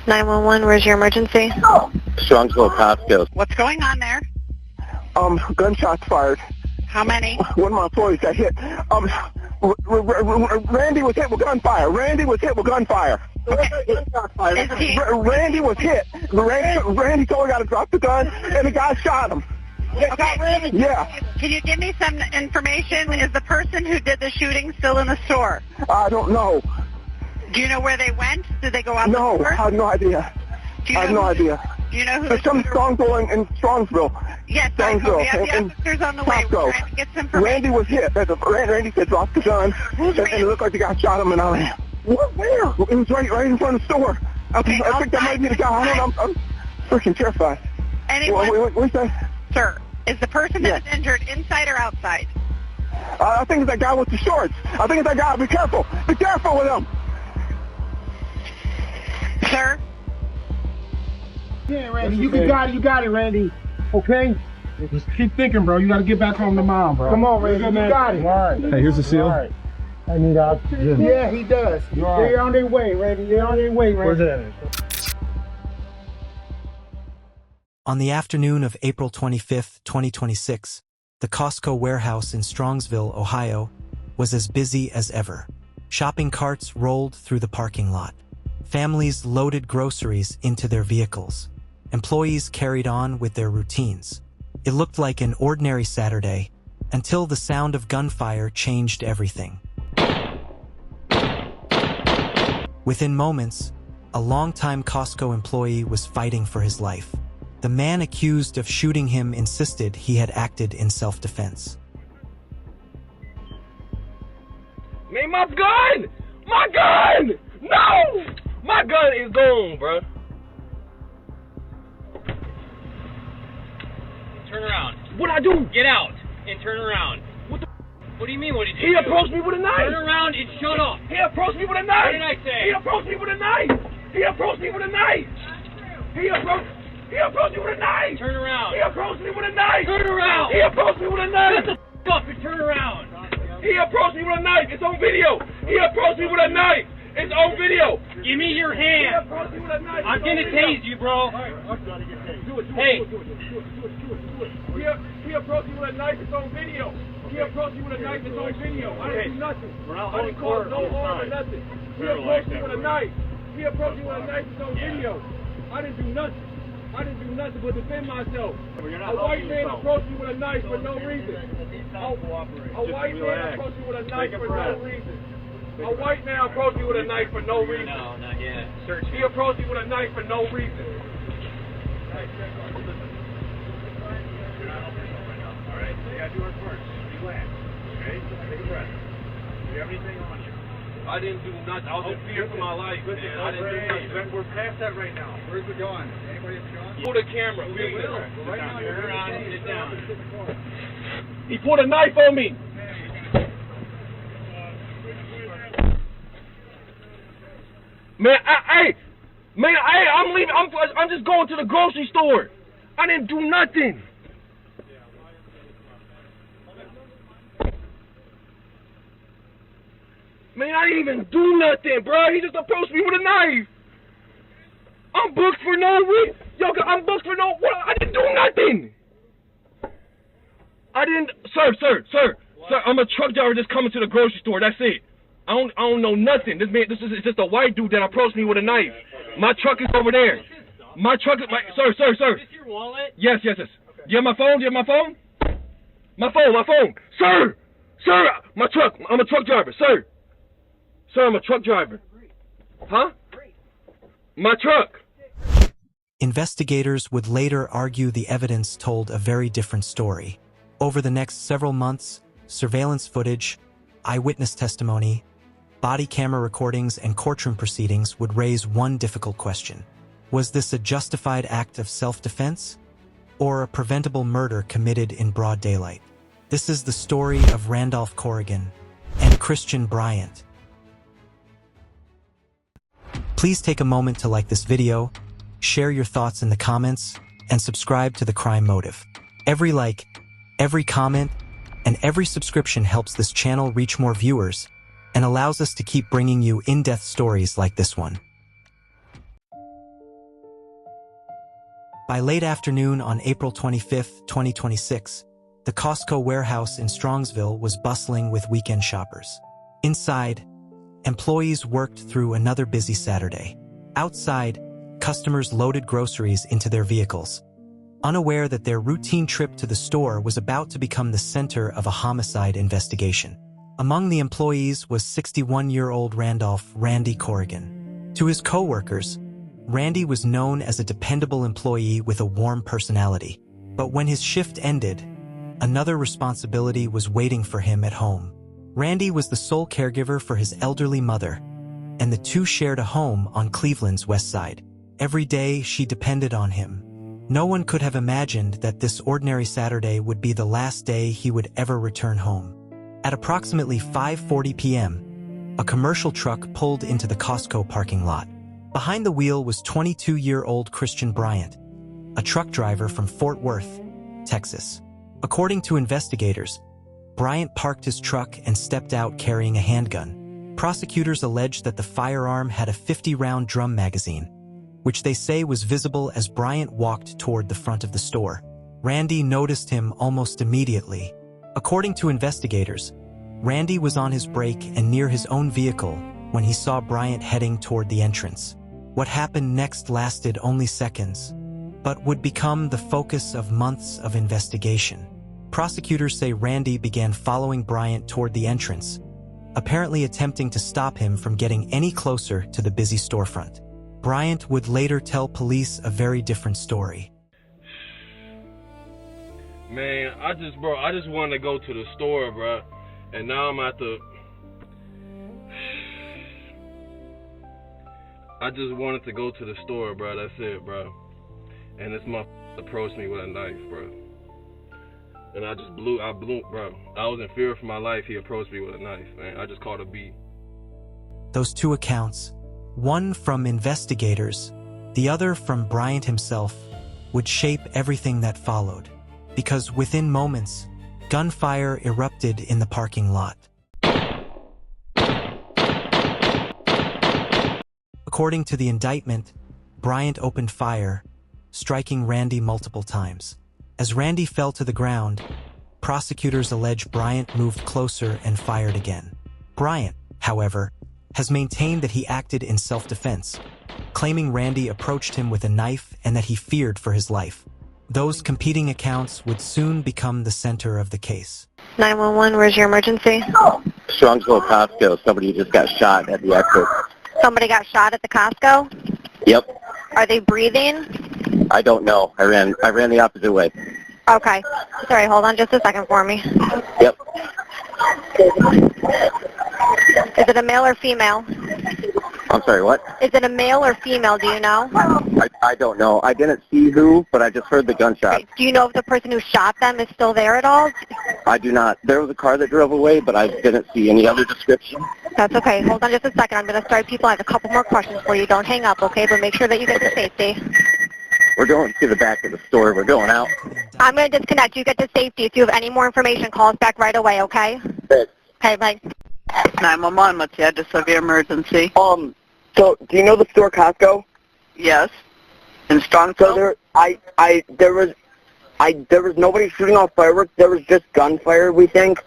911, where's your emergency? Strongsville, Costco. What's going on there? Gunshots fired. How many? One of my employees got hit. Randy was hit with gunfire. Randy was hit with gunfire. Is he? Randy was hit. Randy told me I got to drop the gun, and the guy shot him. Okay. Yeah. Can you give me some information? Is the person who did the shooting still in the store? I don't know. Do you know where they went? Did they go out No, the store? I have no idea. Do you I have know no who- idea. Do you know who? There's some Strongsville in Strongsville. Yes, I hope we have the and officers on the way. Costco. We're trying to get some information. Randy was hit. Randy said drop the gun, and it looked like the guy shot him, and I ran. What? Where? It was right in front of the store. Okay, I think that might be the guy. I don't know. I'm freaking terrified. Anyone? What's that? Sir, is the person that is injured inside or outside? I think it's that guy with the shorts. I think it's that guy. Be careful. Be careful with him. Sir? Yeah, Randy, you got it, Randy. Okay? Just keep thinking, bro. You gotta get back home to mom, bro. Come on, Randy, you got it. All right. Hey, here's the seal. All right. I need oxygen. Yeah, he does. They're on their way, Randy. They're on their way, Randy. Where's that? On the afternoon of April 25, 2026, the Costco warehouse in Strongsville, Ohio, was as busy as ever. Shopping carts rolled through the parking lot. Families loaded groceries into their vehicles. Employees carried on with their routines. It looked like an ordinary Saturday until the sound of gunfire changed everything. Within moments, a longtime Costco employee was fighting for his life. The man accused of shooting him insisted he had acted in self-defense. Man, my gun! My gun! No! My gun is gone, bro. Turn around. What'd I do? Get out and turn around. What the? What do you mean? What did He you do? approached me with a knife. Turn around and shut up. He approached me with a knife. What did I say? He approached me with a knife. He approached me with a knife. He approached me with a knife. Turn around. He approached me with a knife. Turn around. He approached me with a knife. Shut the up and turn around. He approached me with a knife. It's on video. He approached me with a knife. It's on video. Give me your He hand. approached me with a knife. I'm gonna tase you, bro. Hey. He approached me with a knife. It's on video. He approached me with a knife. It's on video. I didn't do nothing. I didn't cause no harm or nothing. He approached me with a knife. He approached me with a knife. It's on video. I didn't do nothing. I didn't do nothing but defend myself. A white man approached me with a knife for no reason. A white man approached me with a knife for no reason. A white man approached me with a knife for no reason. No, not yet. Search. He approached me with a knife for no reason. Alright, you gotta do it first. Relax. Okay? Take a breath. Do you have anything on you? I didn't do nothing. I was in fear for my life, man. I didn't do nothing. We're past that right now. Where's the gun? Anybody have a gun? Pull the camera, please. Right now, Turn around and sit down. He put a knife on me. Man, I'm leaving. I'm just going to the grocery store. I didn't do nothing. Man, I didn't even do nothing, bro. He just approached me with a knife. I'm booked for no reason. Yo, I'm booked for no. What? I didn't do nothing. I didn't, sir. I'm a truck driver just coming to the grocery store. That's it. I don't know nothing. This is just a white dude that approached me with a knife. My truck is over there. My truck is sir. Is this your wallet? Yes. Do you have my phone? My phone. Sir, my truck. I'm a truck driver, sir. Sir, I'm a truck driver. Huh? My truck. Investigators would later argue the evidence told a very different story. Over the next several months, surveillance footage, eyewitness testimony, body camera recordings, and courtroom proceedings would raise one difficult question. Was this a justified act of self-defense, or a preventable murder committed in broad daylight? This is the story of Randy Corrigan and Christian Bryant. Please take a moment to like this video, share your thoughts in the comments, and subscribe to The Crime Motive. Every like, every comment, and every subscription helps this channel reach more viewers and allows us to keep bringing you in-depth stories like this one. By late afternoon on April 25, 2026, the Costco warehouse in Strongsville was bustling with weekend shoppers. Inside, employees worked through another busy Saturday. Outside, customers loaded groceries into their vehicles, unaware that their routine trip to the store was about to become the center of a homicide investigation. Among the employees was 61-year-old Randy Corrigan. To his co-workers, Randy was known as a dependable employee with a warm personality. But when his shift ended, another responsibility was waiting for him at home. Randy was the sole caregiver for his elderly mother, and the two shared a home on Cleveland's west side. Every day, she depended on him. No one could have imagined that this ordinary Saturday would be the last day he would ever return home. At approximately 5:40 p.m., a commercial truck pulled into the Costco parking lot. Behind the wheel was 22-year-old Christian Bryant, a truck driver from Fort Worth, Texas. According to investigators, Bryant parked his truck and stepped out carrying a handgun. Prosecutors alleged that the firearm had a 50-round drum magazine, which they say was visible as Bryant walked toward the front of the store. Randy noticed him almost immediately. According to investigators, Randy was on his break and near his own vehicle when he saw Bryant heading toward the entrance. What happened next lasted only seconds, but would become the focus of months of investigation. Prosecutors say Randy began following Bryant toward the entrance, apparently attempting to stop him from getting any closer to the busy storefront. Bryant would later tell police a very different story. Man, I just wanted to go to the store, bro, and now I'm at the. I just wanted to go to the store, bro. That's it, bro. And this motherfucker approached me with a knife, bro. And I blew, bro. I was in fear for my life. He approached me with a knife, man. I just called a beat. Those two accounts, one from investigators, the other from Bryant himself, would shape everything that followed. Because within moments, gunfire erupted in the parking lot. According to the indictment, Bryant opened fire, striking Randy multiple times. As Randy fell to the ground, prosecutors allege Bryant moved closer and fired again. Bryant, however, has maintained that he acted in self-defense, claiming Randy approached him with a knife and that he feared for his life. Those competing accounts would soon become the center of the case. 911, where's your emergency? Strongsville, Costco. Somebody just got shot at the exit. Somebody got shot at the Costco? Yep. Are they breathing? I don't know. I ran the opposite way. Okay. Sorry, hold on just a second for me. Yep. Is it a male or female? I'm sorry, what? Is it a male or female, do you know? I don't know. I didn't see who, but I just heard the gunshot. Okay. Do you know if the person who shot them is still there at all? I do not. There was a car that drove away, but I didn't see any other description. That's okay. Hold on just a second. I'm going to start people. I have a couple more questions for you. Don't hang up, okay? But make sure that you get to safety. We're going to the back of the store. We're going out. I'm going to disconnect. You get to safety. If you have any more information, call us back right away, okay? Thanks. Okay, bye. 911, what's the address of your emergency? So, do you know the store Costco? Yes. In Strongsville? So there was nobody shooting off fireworks. There was just gunfire, we think.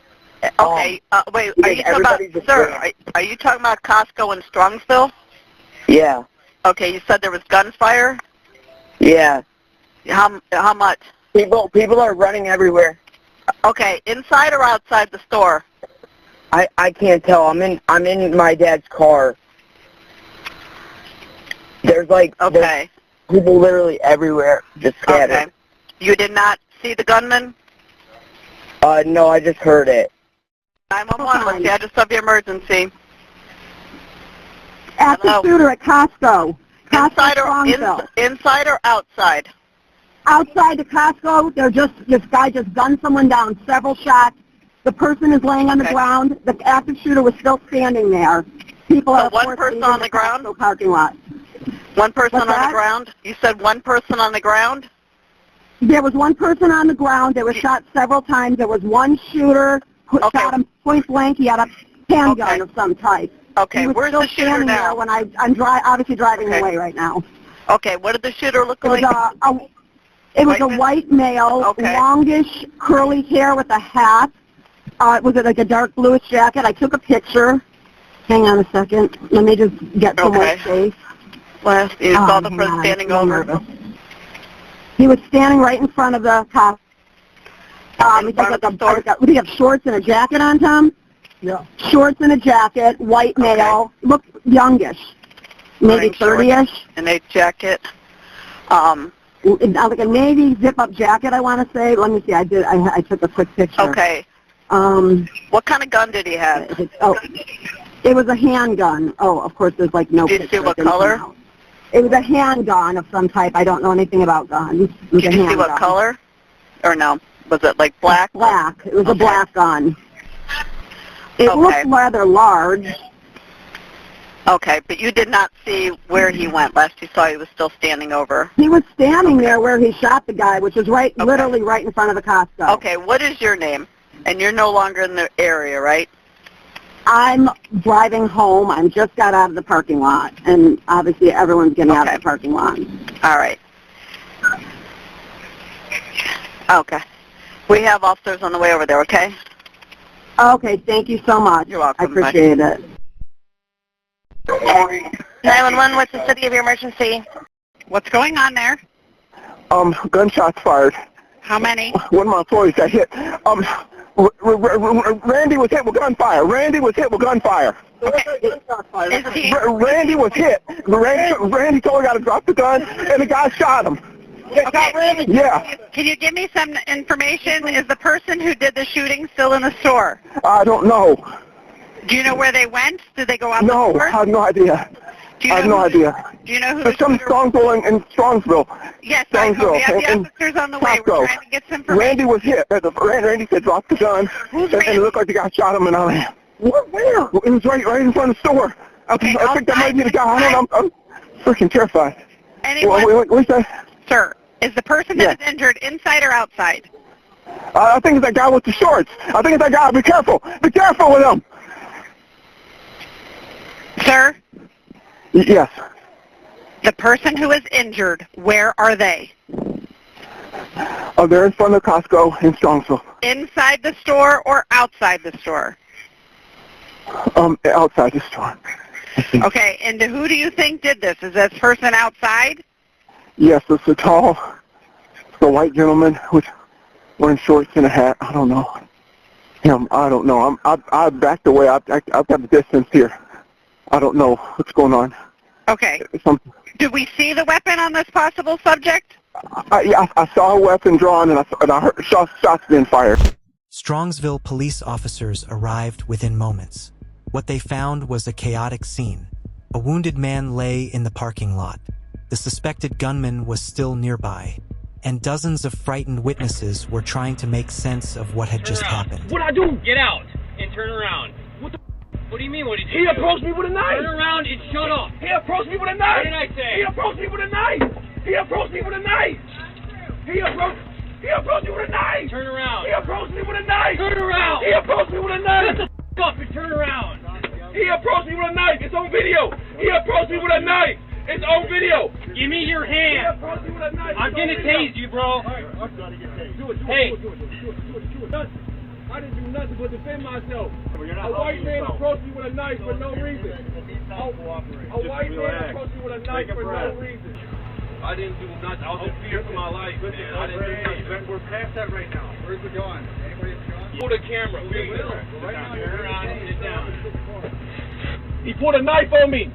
Okay, wait, are you talking about, sir, are you talking about Costco in Strongsville? Yeah. Okay, you said there was gunfire? Yeah. How much? People are running everywhere. Okay, inside or outside the store? I can't tell. I'm in my dad's car. There's there's people literally everywhere, just scattered. Okay. You did not see the gunman? No, I just heard it. 911, what's the address of your emergency? Active shooter at Costco. Inside or outside? Outside the Costco, this guy just gunned someone down, several shots. The person is laying on the ground. The active shooter was still standing there. People are one person on the ground? Costco parking lot. One person on the ground? You said one person on the ground? There was one person on the ground. They were shot several times. There was one shooter who shot him point blank. He had a handgun of some type. Okay, where's the shooter now? When I'm obviously driving away right now. Okay, what did the shooter look like? It was a white male, longish, curly hair with a hat. Was it like a dark bluish jacket? I took a picture. Hang on a second. Let me just get somewhere safe. You saw the person standing over. He was standing right in front of the cop. Would he have shorts and a jacket on, Tom? Yeah. Shorts and a jacket, white male, looked youngish, maybe 30-ish. And a jacket. Like a navy zip-up jacket, I want to say. Let me see. I took a quick picture. Okay. What kind of gun did he have? It was a handgun. Oh, of course, there's like no. Did you see what color? It was a handgun of some type. I don't know anything about guns. Did you see what color? Or no? Was it like black? Black. It was a black gun. It looked rather large. Okay, but you did not see where he went. Last you saw he was still standing over. He was standing there where he shot the guy, which was literally right in front of the Costco. Okay, what is your name? And you're no longer in the area, right? I'm driving home. I just got out of the parking lot, and obviously everyone's getting out of the parking lot. All right. Okay. We have officers on the way over there, okay? Okay, thank you so much. You're welcome. I appreciate it. 911, what's the city of your emergency? What's going on there? Gunshots fired. How many? One of my employees got hit. Randy was hit with gunfire. Randy was hit with gunfire. Randy was hit. Randy told me I got to drop the gun, and the guy shot him. Okay. Yeah. Can you give me some information? Is the person who did the shooting still in the store? I don't know. Do you know where they went? Did they go out No, the store? I have no idea. Do you I have no idea. Do you know who There's some Strongsville and Strongsville. Yes, I know. We have the officers on the way. We're trying to get some information. Randy was hit. Randy said drop the gun. And it looked like the guy shot him, and I ran. Where? It was right in front of the store. Okay, I think that might be the guy. I don't know. I'm freaking terrified. Anyone? What's that? Sir, is the person that is injured inside or outside? I think it's that guy with the shorts. I think it's that guy. Be careful. Be careful with him. Sir? Yes. The person who is injured, where are they? They're in front of Costco in Strongsville. Inside the store or outside the store? Outside the store. Okay, and who do you think did this? Is this person outside? Yes, it's a tall, the white gentleman with wearing shorts and a hat. I don't know. Him, I don't know. I backed away. I've got the distance here. I don't know what's going on. Okay. Do we see the weapon on this possible subject? I saw a weapon drawn, and I heard shots being fired. Strongsville police officers arrived within moments. What they found was a chaotic scene. A wounded man lay in the parking lot. The suspected gunman was still nearby, and dozens of frightened witnesses were trying to make sense of what had just happened. What'd I do? Get out and turn around. What do you mean? What did you do? He approached me with a knife. Turn around and shut up. He approached me with a knife. What did I say? He approached me with a knife. He approached me with a knife. He approached me with a knife. Turn around. He approached me with a knife. Turn around. He approached me with a knife. Shut the f up and turn around. He approached me with a knife. It's on video. He approached me with a knife. It's on video. Give me your hand. He approached me with a knife. I'm gonna tase you, bro. Hey. I didn't do nothing but defend myself. A white man approached me with a knife for no reason. A white man approached me with a knife for no reason. I didn't do nothing. I was in fear for my life, man. I didn't do nothing. We're past that right now. Where's it going? Anybody's going? Pull the camera. Sit down. He pulled a knife on me.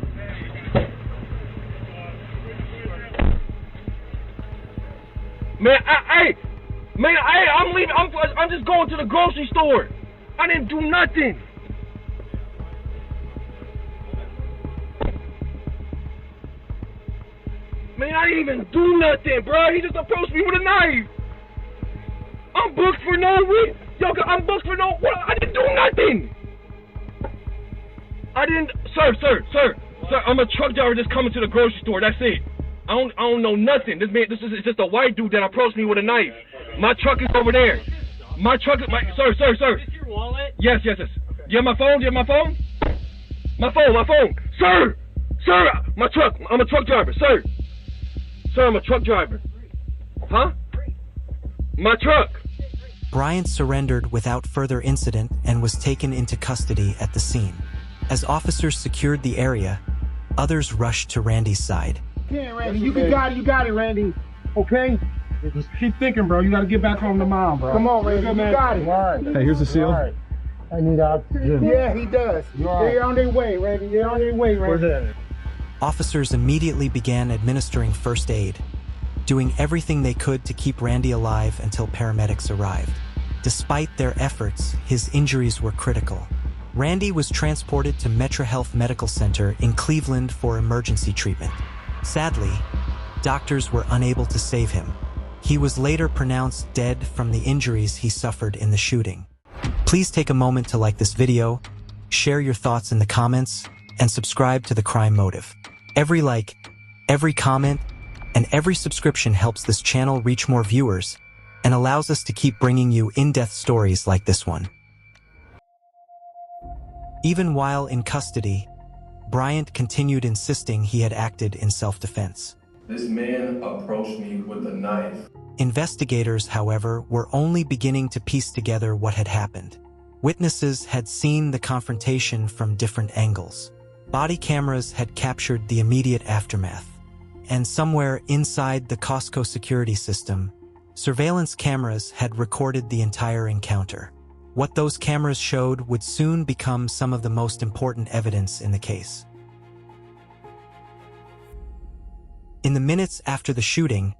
Man, I'm leaving. I'm just going to the grocery store. I didn't do nothing. Man, I didn't even do nothing, bro. He just approached me with a knife. I'm booked for no reason. Yo, I'm booked for no. What? I didn't do nothing. I didn't, sir. I'm a truck driver just coming to the grocery store. That's it. I don't know nothing. This is just a white dude that approached me with a knife. My truck is over there. My truck is sir. Is this your wallet? Yes. Okay. Do you have my phone? My phone. Sir, my truck. I'm a truck driver, sir. Sir, I'm a truck driver. Huh? My truck! Bryant surrendered without further incident and was taken into custody at the scene. As officers secured the area, others rushed to Randy's side. Yeah, Randy, you got it, Randy. Okay? Just keep thinking, bro. You gotta get back home to mom, bro. Come on, Randy, you got it. All right. Hey, here's the seal. Right. I need oxygen. Yeah, he does. They're on their way, Randy. They're on their way, Randy. Officers immediately began administering first aid, doing everything they could to keep Randy alive until paramedics arrived. Despite their efforts, his injuries were critical. Randy was transported to Metro Health Medical Center in Cleveland for emergency treatment. Sadly, doctors were unable to save him. He was later pronounced dead from the injuries he suffered in the shooting. Please take a moment to like this video, share your thoughts in the comments, and subscribe to The Crime Motive. Every like, every comment, and every subscription helps this channel reach more viewers and allows us to keep bringing you in-depth stories like this one. Even while in custody, Bryant continued insisting he had acted in self-defense. This man approached me with a knife. Investigators, however, were only beginning to piece together what had happened. Witnesses had seen the confrontation from different angles. Body cameras had captured the immediate aftermath. And somewhere inside the Costco security system, surveillance cameras had recorded the entire encounter. What those cameras showed would soon become some of the most important evidence in the case. In the minutes after the shooting,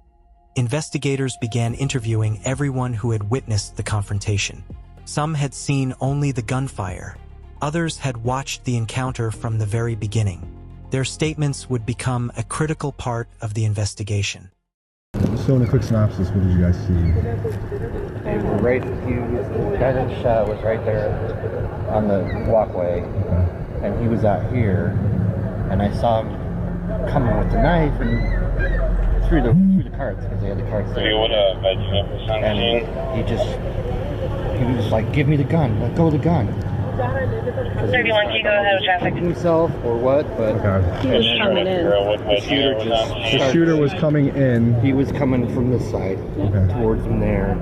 investigators began interviewing everyone who had witnessed the confrontation. Some had seen only the gunfire. Others had watched the encounter from the very beginning. Their statements would become a critical part of the investigation. So in a quick synopsis, what did you guys see? They were right, the guy that shot was right there on the walkway, and he was out here, and I saw him coming with the knife and through the carts, because they had the carts there. And he was like, give me the gun, let go of the gun. 31, can you go ahead of traffic? Himself or what, but okay. He was coming in. The shooter was coming in. He was coming from this side, towards him there,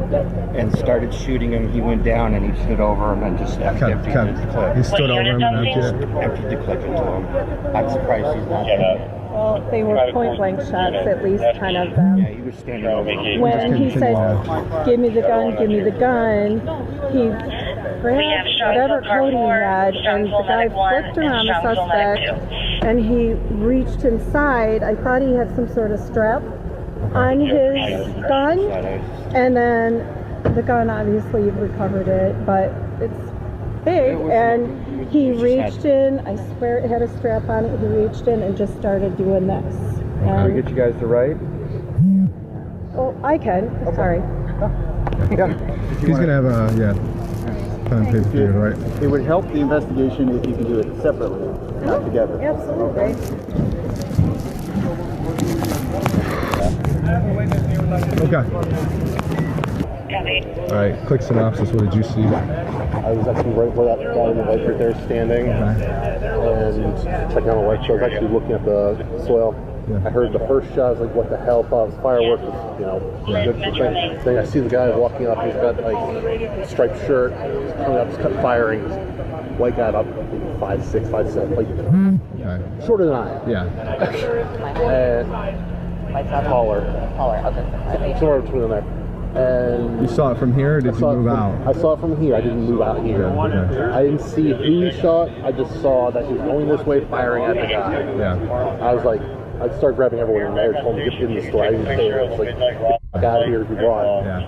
and started shooting him. He went down and he stood over him and just emptied the clip. He stood over him and emptied the clip into him. I'm surprised he's not dead. Well, they were point-blank shots, at least, kind of. Yeah, he was standing over him. When he said, give me the gun, he grabbed whatever coat he had, and the guy flipped around the suspect, and he reached inside. I thought he had some sort of strap on his gun, and then the gun, obviously, you've recovered it, but it's big, and he reached in, I swear it had a strap on it, he reached in and just started doing this. Can we get you guys to write? Oh, I can, sorry. Yeah. He's going to have a, pen and paper here, right? It would help the investigation if you could do it separately, not together. Absolutely. Okay. All right, quick synopsis. What did you see? I was actually right where that guy in the white shirt there is standing, and checking on the white shirt. I was actually looking at the soil. Yeah. I heard the first shot. I was like, "What the hell?" Thought it was fireworks. Good thing. Then I see the guy walking up. He's got like a striped shirt. He's coming up, he's firing. White guy about 5'6", 5'7", like shorter than I am. Yeah. And taller. Okay. Somewhere between there. And you saw it from here, or did you move out? I saw it from here. I didn't move out here. Okay. I didn't see who he shot. I just saw that he was going this way, firing at the guy. Yeah. I was like, I started grabbing everyone in there, told them to get in the store. I didn't say it. I was like, get out of here if you want. Yeah.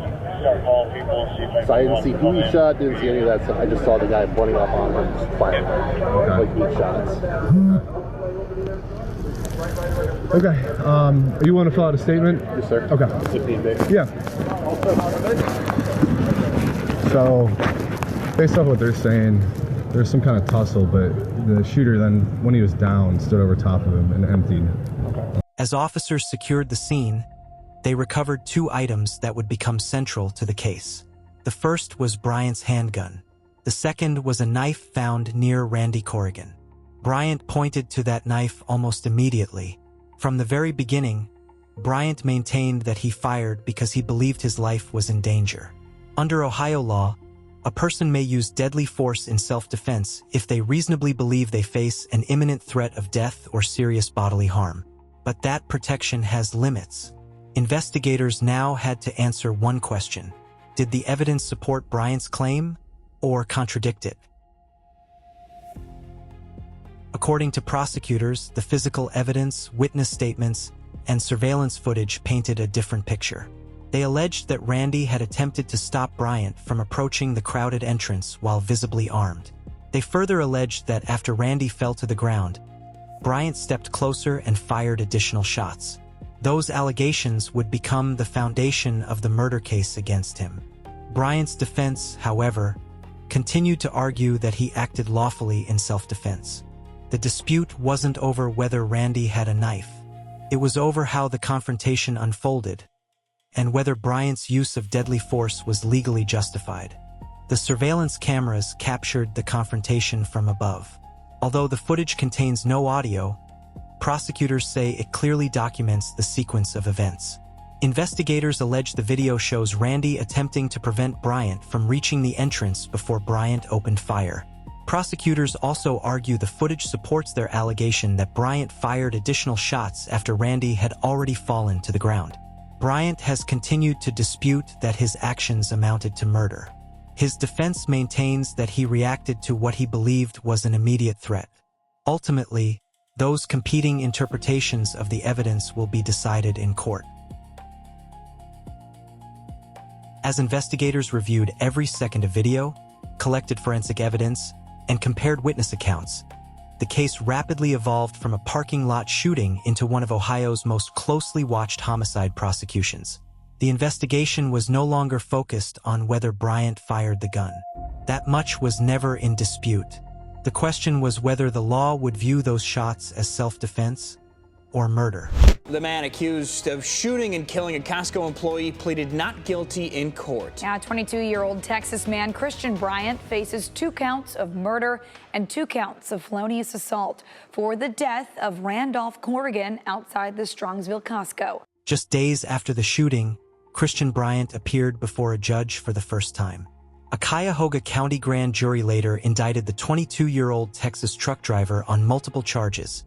So I didn't see who he shot, didn't see any of that stuff. I just saw the guy running up on him, just firing like 8 shots. Okay. You want to fill out a statement? Yes, sir. Okay. 15 minutes. Yeah. So, based off what they're saying, there's some kind of tussle, but the shooter then, when he was down, stood over top of him and emptied. As officers secured the scene, they recovered 2 items that would become central to the case. The first was Bryant's handgun. The second was a knife found near Randy Corrigan. Bryant pointed to that knife almost immediately. From the very beginning, Bryant maintained that he fired because he believed his life was in danger. Under Ohio law, a person may use deadly force in self-defense if they reasonably believe they face an imminent threat of death or serious bodily harm. But that protection has limits. Investigators now had to answer one question. Did the evidence support Bryant's claim or contradict it? According to prosecutors, the physical evidence, witness statements, and surveillance footage painted a different picture. They alleged that Randy had attempted to stop Bryant from approaching the crowded entrance while visibly armed. They further alleged that after Randy fell to the ground, Bryant stepped closer and fired additional shots. Those allegations would become the foundation of the murder case against him. Bryant's defense, however, continued to argue that he acted lawfully in self-defense. The dispute wasn't over whether Randy had a knife. It was over how the confrontation unfolded, and whether Bryant's use of deadly force was legally justified. The surveillance cameras captured the confrontation from above. Although the footage contains no audio, prosecutors say it clearly documents the sequence of events. Investigators allege the video shows Randy attempting to prevent Bryant from reaching the entrance before Bryant opened fire. Prosecutors also argue the footage supports their allegation that Bryant fired additional shots after Randy had already fallen to the ground. Bryant has continued to dispute that his actions amounted to murder. His defense maintains that he reacted to what he believed was an immediate threat. Ultimately, those competing interpretations of the evidence will be decided in court. As investigators reviewed every second of video, collected forensic evidence, and compared witness accounts, the case rapidly evolved from a parking lot shooting into one of Ohio's most closely watched homicide prosecutions. The investigation was no longer focused on whether Bryant fired the gun. That much was never in dispute. The question was whether the law would view those shots as self-defense or murder. The man accused of shooting and killing a Costco employee pleaded not guilty in court. Now, 22-year-old Texas man Christian Bryant faces 2 counts of murder and 2 counts of felonious assault for the death of Randy Corrigan outside the Strongsville Costco. Just days after the shooting, Christian Bryant appeared before a judge for the first time. A Cuyahoga County grand jury later indicted the 22-year-old Texas truck driver on multiple charges,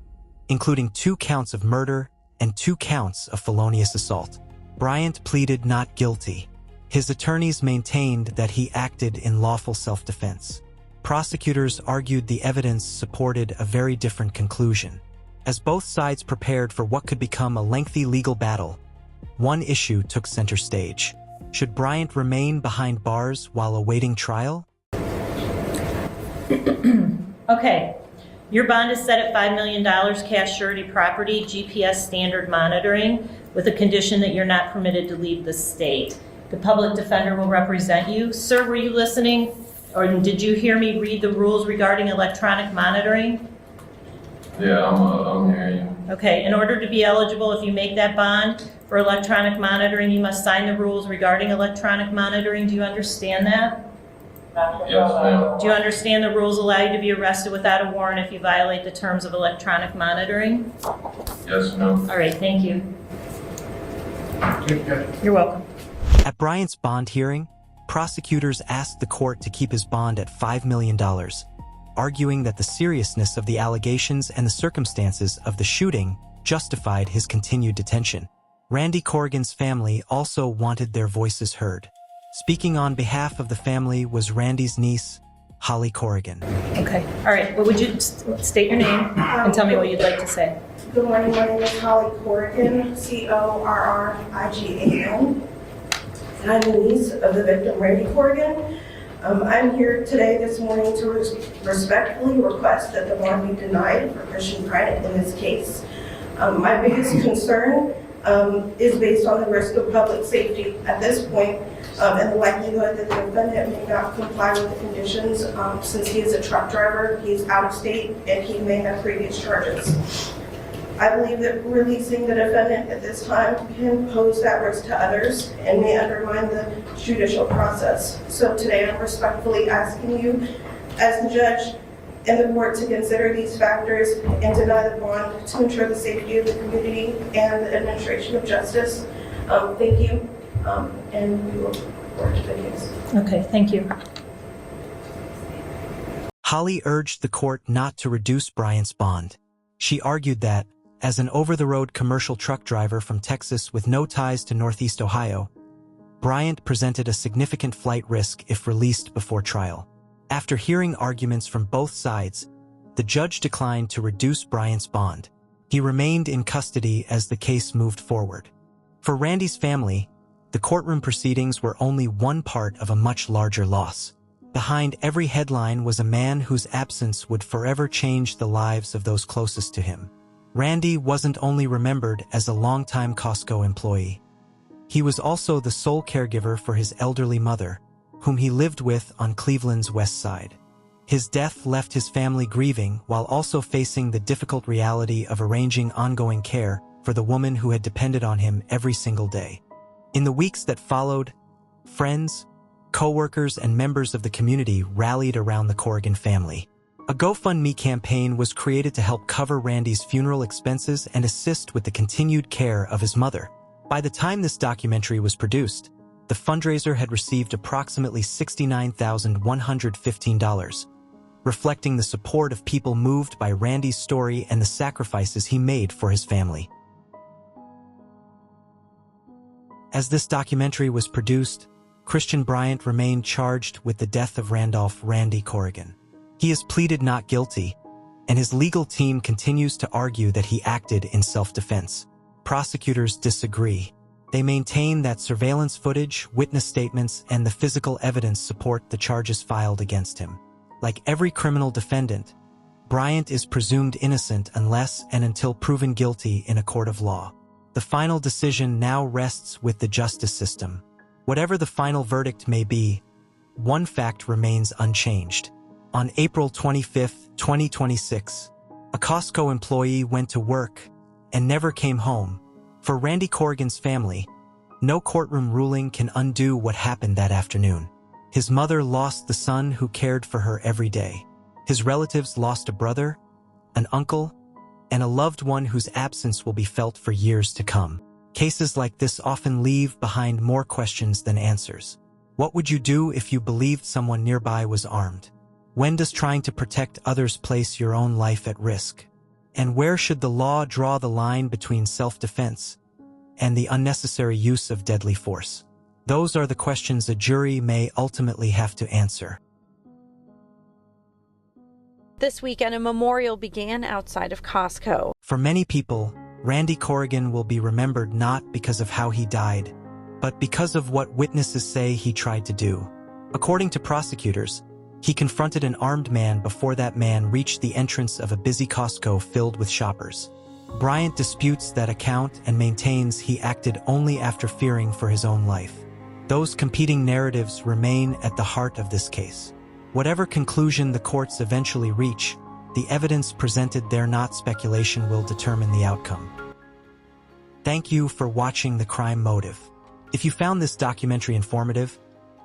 including 2 counts of murder and 2 counts of felonious assault. Bryant pleaded not guilty. His attorneys maintained that he acted in lawful self-defense. Prosecutors argued the evidence supported a very different conclusion. As both sides prepared for what could become a lengthy legal battle, one issue took center stage. Should Bryant remain behind bars while awaiting trial? Okay. Your bond is set at $5 million, cash surety property, GPS standard monitoring, with a condition that you're not permitted to leave the state. The public defender will represent you. Sir, were you listening, or did you hear me read the rules regarding electronic monitoring? Yeah, I'm hearing you. Okay, in order to be eligible, if you make that bond for electronic monitoring, you must sign the rules regarding electronic monitoring. Do you understand that? Yes, ma'am. Do you understand the rules allow you to be arrested without a warrant if you violate the terms of electronic monitoring? Yes, ma'am. All right, thank you. You're welcome. At Bryant's bond hearing, prosecutors asked the court to keep his bond at $5 million, arguing that the seriousness of the allegations and the circumstances of the shooting justified his continued detention. Randy Corrigan's family also wanted their voices heard. Speaking on behalf of the family was Randy's niece, Holly Corrigan. Okay. All right. Well, would you state your name and tell me what you'd like to say? Good morning. My name is Holly Corrigan, Corrigan. And I'm the niece of the victim, Randy Corrigan. I'm here today, this morning, to respectfully request that the bond be denied for Christian Bryant in this case. My biggest concern is based on the risk of public safety at this point, and the likelihood that the defendant may not comply with the conditions since he is a truck driver, he's out of state, and he may have previous charges. I believe that releasing the defendant at this time can pose that risk to others and may undermine the judicial process. So today I'm respectfully asking you, as the judge, and the board to consider these factors and deny the bond to ensure the safety of the community and the administration of justice. Thank you, and we look forward to the case. Okay, thank you. Holly urged the court not to reduce Bryant's bond. She argued that, as an over-the-road commercial truck driver from Texas with no ties to Northeast Ohio, Bryant presented a significant flight risk if released before trial. After hearing arguments from both sides, the judge declined to reduce Bryant's bond. He remained in custody as the case moved forward. For Randy's family, the courtroom proceedings were only one part of a much larger loss. Behind every headline was a man whose absence would forever change the lives of those closest to him. Randy wasn't only remembered as a longtime Costco employee. He was also the sole caregiver for his elderly mother, whom he lived with on Cleveland's west side. His death left his family grieving while also facing the difficult reality of arranging ongoing care for the woman who had depended on him every single day. In the weeks that followed, friends, co-workers, and members of the community rallied around the Corrigan family. A GoFundMe campaign was created to help cover Randy's funeral expenses and assist with the continued care of his mother. By the time this documentary was produced, the fundraiser had received approximately $69,115, reflecting the support of people moved by Randy's story and the sacrifices he made for his family. As this documentary was produced, Christian Bryant remained charged with the death of Randy Corrigan. He has pleaded not guilty, and his legal team continues to argue that he acted in self-defense. Prosecutors disagree. They maintain that surveillance footage, witness statements, and the physical evidence support the charges filed against him. Like every criminal defendant, Bryant is presumed innocent unless and until proven guilty in a court of law. The final decision now rests with the justice system. Whatever the final verdict may be, one fact remains unchanged. On April 25, 2026, a Costco employee went to work and never came home. For Randy Corrigan's family, no courtroom ruling can undo what happened that afternoon. His mother lost the son who cared for her every day. His relatives lost a brother, an uncle, and a loved one whose absence will be felt for years to come. Cases like this often leave behind more questions than answers. What would you do if you believed someone nearby was armed? When does trying to protect others place your own life at risk? And where should the law draw the line between self-defense and the unnecessary use of deadly force? Those are the questions a jury may ultimately have to answer. This weekend, a memorial began outside of Costco. For many people, Randy Corrigan will be remembered not because of how he died, but because of what witnesses say he tried to do. According to prosecutors, he confronted an armed man before that man reached the entrance of a busy Costco filled with shoppers. Bryant disputes that account and maintains he acted only after fearing for his own life. Those competing narratives remain at the heart of this case. Whatever conclusion the courts eventually reach, the evidence presented there, not speculation, will determine the outcome. Thank you for watching The Crime Motive. If you found this documentary informative,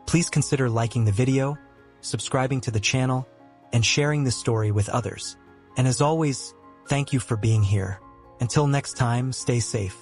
please consider liking the video, subscribing to the channel, and sharing this story with others. And as always, thank you for being here. Until next time, stay safe.